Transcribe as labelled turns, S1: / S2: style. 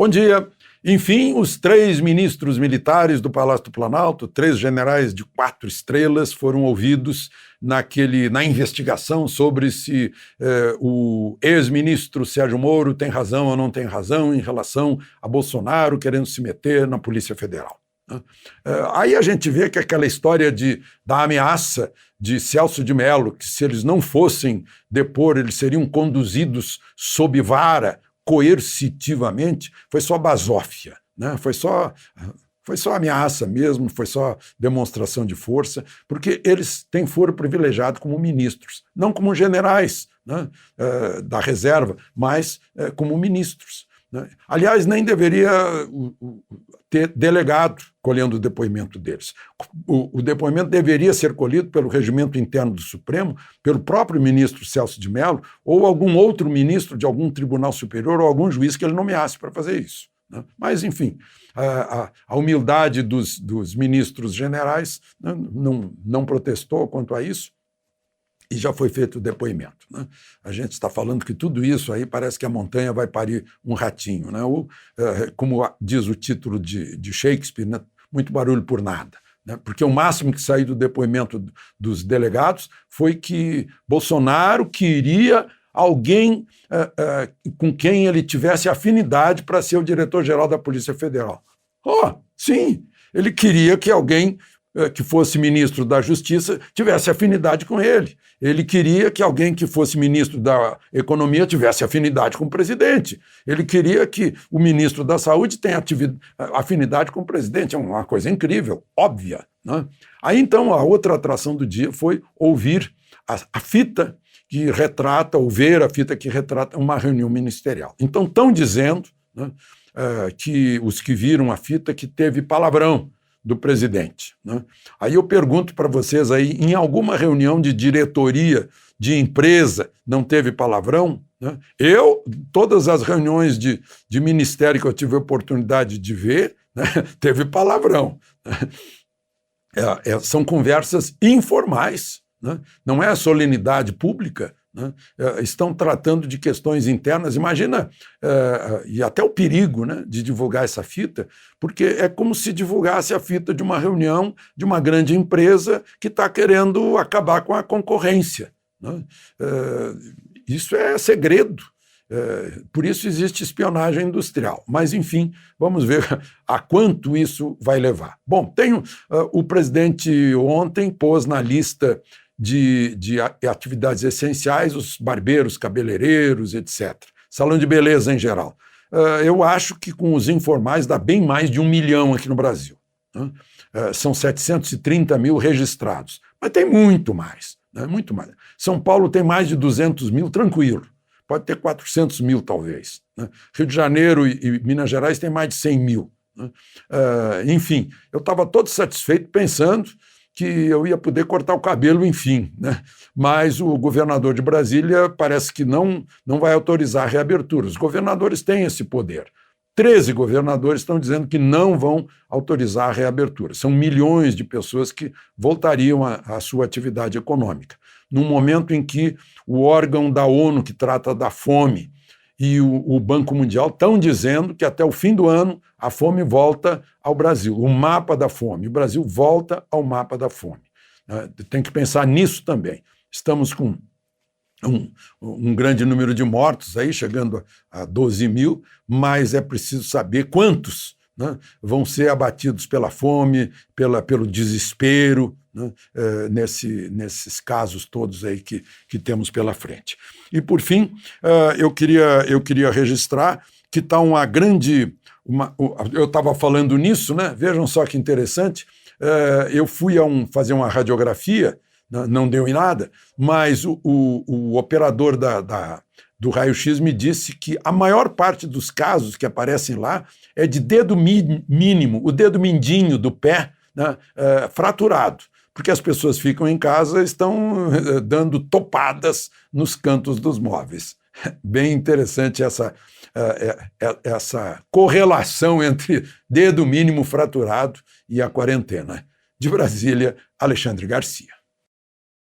S1: Bom dia. Enfim, os 3 ministros militares do Palácio do Planalto, 3 generais de 4 estrelas, foram ouvidos na investigação sobre se o ex-ministro Sérgio Moro tem razão ou não tem razão em relação a Bolsonaro querendo se meter na Polícia Federal. Aí a gente vê que aquela história da ameaça de Celso de Mello, que se eles não fossem depor, eles seriam conduzidos sob vara, coercitivamente, foi só basófia, né? Foi só ameaça mesmo, foi só demonstração de força, porque eles têm foro privilegiado como ministros, não como generais, né, da reserva, mas como ministros, né? Aliás, nem deveria ter delegado colhendo o depoimento deles. O depoimento deveria ser colhido pelo regimento interno do Supremo, pelo próprio ministro Celso de Mello, ou algum outro ministro de algum tribunal superior, ou algum juiz que ele nomeasse para fazer isso, né? Mas, enfim, a humildade dos ministros generais, né, não protestou quanto a isso, e já foi feito o depoimento, né? A gente está falando que tudo isso aí parece que a montanha vai parir um ratinho, né? Como diz o título de Shakespeare, né? Muito barulho por nada, né? Porque o máximo que saiu do depoimento dos delegados foi que Bolsonaro queria alguém com quem ele tivesse afinidade para ser o diretor-geral da Polícia Federal. Sim, ele queria que alguém que fosse ministro da Justiça tivesse afinidade com ele. Ele queria que alguém que fosse ministro da Economia tivesse afinidade com o presidente. Ele queria que o ministro da Saúde tenha afinidade com o presidente. É uma coisa incrível, óbvia, né? Aí, então, a outra atração do dia foi ouvir a fita que retrata, ou ver a fita que retrata uma reunião ministerial. Então, estão dizendo, né, que os que viram a fita que teve palavrão do presidente, né? Aí eu pergunto para vocês aí, em alguma reunião de diretoria de empresa não teve palavrão, né? Todas as reuniões de ministério que eu tive a oportunidade de ver, né, teve palavrão, né? São conversas informais, né? Não é solenidade pública, né? Estão tratando de questões internas. Imagina, e até o perigo, né, de divulgar essa fita, porque é como se divulgasse a fita de uma reunião de uma grande empresa que está querendo acabar com a concorrência, né? Isso é segredo. Por isso existe espionagem industrial. Mas, enfim, vamos ver a quanto isso vai levar. Bom, o presidente ontem pôs na lista de atividades essenciais os barbeiros, cabeleireiros, etc. Salão de beleza em geral. Eu acho que com os informais dá bem mais de 1 milhão aqui no Brasil, né? São 730 mil registrados, mas tem muito mais, né? Muito mais. São Paulo tem mais de 200 mil, tranquilo. Pode ter 400 mil, talvez, né? Rio de Janeiro e Minas Gerais tem mais de 100 mil, né? Enfim, eu estava todo satisfeito pensando que eu ia poder cortar o cabelo, enfim, né? Mas o governador de Brasília parece que não vai autorizar a reabertura. Os governadores têm esse poder. 13 governadores estão dizendo que não vão autorizar a reabertura. São milhões de pessoas que voltariam à sua atividade econômica. Num momento em que o órgão da ONU que trata da fome e o Banco Mundial estão dizendo que até o fim do ano a fome volta ao Brasil, o mapa da fome. O Brasil volta ao mapa da fome. Tem que pensar nisso também. Estamos com um grande número de mortos aí, chegando a 12 mil, mas é preciso saber quantos, né, vão ser abatidos pela fome, pelo desespero, né, nesses casos todos aí que temos pela frente. E, por fim, eu queria registrar que está uma grande... eu estava falando nisso, né? Vejam só que interessante, eu fui fazer uma radiografia, não deu em nada, mas o operador do raio-x me disse que a maior parte dos casos que aparecem lá é de dedo mínimo, o dedo mindinho do pé, né, fraturado, porque as pessoas ficam em casa e estão dando topadas nos cantos dos móveis. Bem interessante essa correlação entre dedo mínimo fraturado e a quarentena. De Brasília, Alexandre Garcia.